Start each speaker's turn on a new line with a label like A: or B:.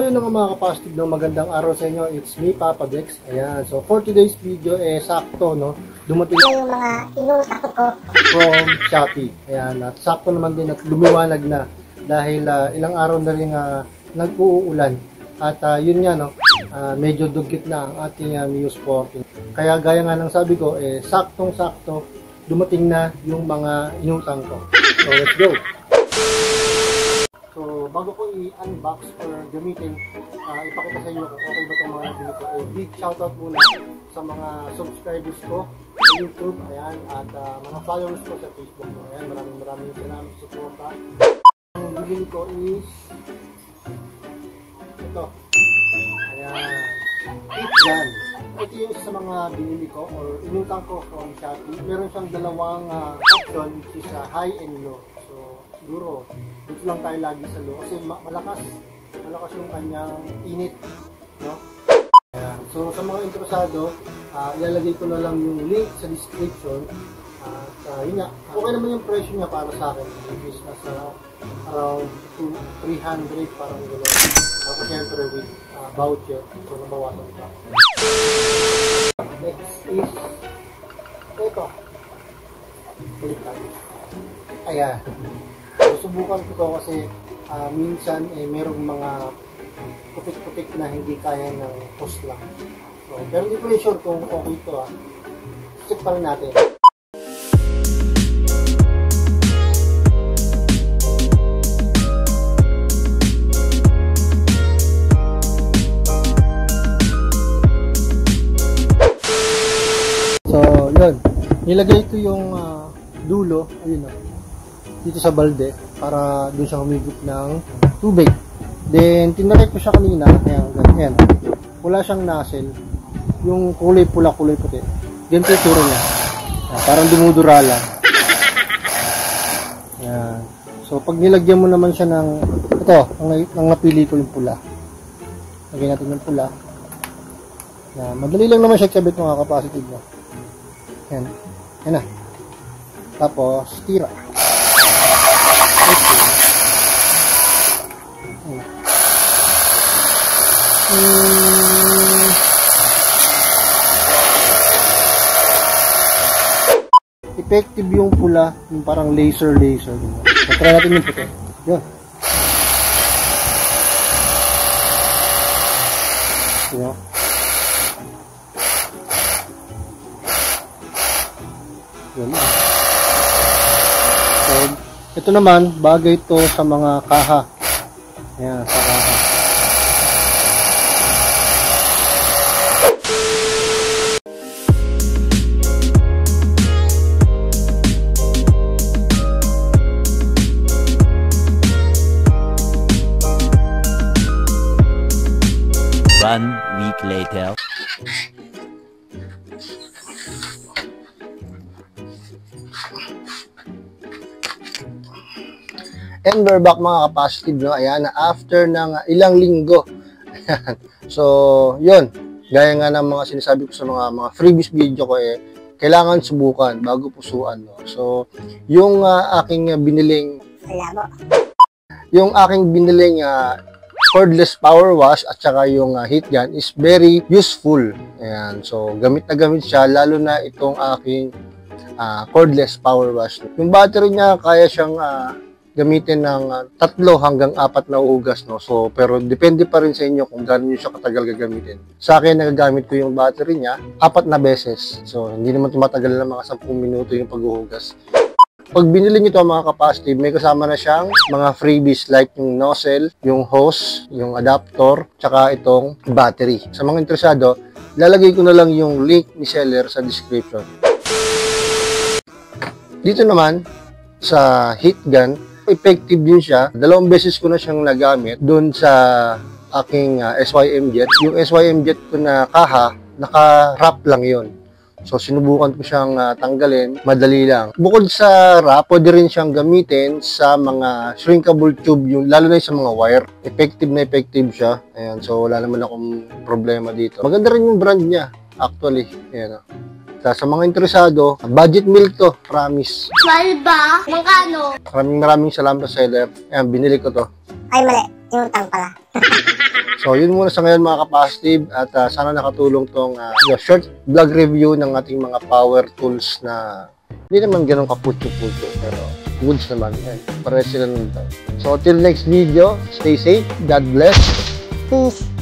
A: yun nga mga kapastig, no? Magandang araw sa inyo. It's me, Papa Dex. Ayan. So, for today's video, sakto, no? Dumating
B: yung mga inutang ko
A: from Shopee. Ayan. At sakto naman din at lumiwanag na dahil ilang araw na rin nag-uulan. At yun nga, no? Medyo dugit na ang ating Muse 14. Kaya gaya nga ng sabi ko, saktong-sakto dumating na yung mga inutang ko. So, let's go! So, bago ko i-unbox or gamitin, ipakita sa inyo kung okay ba itong mga nabili ko. Big shoutout muna sa mga subscribers ko sa YouTube, ayan, at mga followers ko sa Facebook. Ayan, maraming salamat sa suporta. Ang bilhin ko is ito. Ayan. Yan. Ito yung isa sa mga binili ko or inutang ko from Shopee. Meron siyang dalawang option, which is high and low. So, siguro, dito lang tayo lagi sa low kasi malakas yung kanyang init, no? Ayan. So sa mga interesado, ilalagay ko na lang yung link sa description. Yun nga, okay naman yung presyo niya para sa akin, which is nasa around 300 parang gano'n. Tapos syempre with voucher, so nabawasan pa. Next is ito. Baliktad. Ayan. Susubukan ko to kasi minsan merong mga putik-putik na hindi kaya ng post lang. So, pero hindi ko rin sure kung okay ito. Check pa rin natin. So, yun. Nilagay ko yung dulo. Ayun o. Dito sa balde para doon siya humigop ng tubig. Then, tinakip ko siya kanina. Ayan, ganyan. Wala siyang nozzle. Yung kulay pula, kulay puti. Ganito yung turo niya. Ayan, parang dumudura lang. Ayan. So, pag nilagyan mo naman siya ng ito, ang napili ko yung pula. Lagyan natin yung pula. Ayan, madali lang naman siya kabit mga kapasitive mo. Ayan. Ayan na. Tapos, tira. Effective yung pula, yung parang laser. Try natin yung puti. Yun. Yun. Yun. So, ito naman, bagay ito sa mga kaha. Ayan, sa kaha.
C: One week later.
A: And we're back mga kapasitive, no? Ayan, after ng ilang linggo. So, yun. Gaya nga ng mga sinasabi ko sa mga freebies video ko, kailangan subukan bago pusuan, no? So, yung aking biniling cordless power wash at saka yung heat gun is very useful. Ayan, so gamit na gamit siya, lalo na itong aking cordless power wash. Yung battery niya, kaya siyang gamitin ng 3 hanggang 4 na uhugas, no? So, pero depende pa rin sa inyo kung gaano nyo siya katagal gagamitin. Sa akin, nagagamit ko yung battery niya 4 na beses. So, hindi naman tumatagal ng mga 10 minuto yung paghuhugas. Pag binili nyo ito mga kapasitive, may kasama na siyang mga freebies like yung nozzle, yung hose, yung adapter, tsaka itong battery. Sa mga interesado, lalagay ko na lang yung link ni seller sa description. Dito naman, sa heat gun, effective din siya. 2 beses ko na siyang nagamit doon sa aking SYM jet. Yung SYM jet ko na kaha, naka-wrap lang yon. So, sinubukan ko siyang tanggalin. Madali lang. Bukod sa wrap, pwede rin siyang gamitin sa mga shrinkable tube, yung, lalo na sa mga wire. Effective na effective siya. Ayan, so wala naman akong problema dito. Maganda rin yung brand niya, actually. Ayan. Sa mga interesado, budget meal to, promise.
B: Mahal ba? Magkano?
A: Maraming salamat sa seller. Ayan, binili ko to.
B: Ay, mali. Inutang pala.
A: So, yun muna sa ngayon mga ka-positive at sana nakatulong tong short vlog review ng ating mga power tools na hindi naman ganun kaputyo-putyo pero goods naman. Pares sila nun. So, till next video, stay safe, God bless.
B: Peace.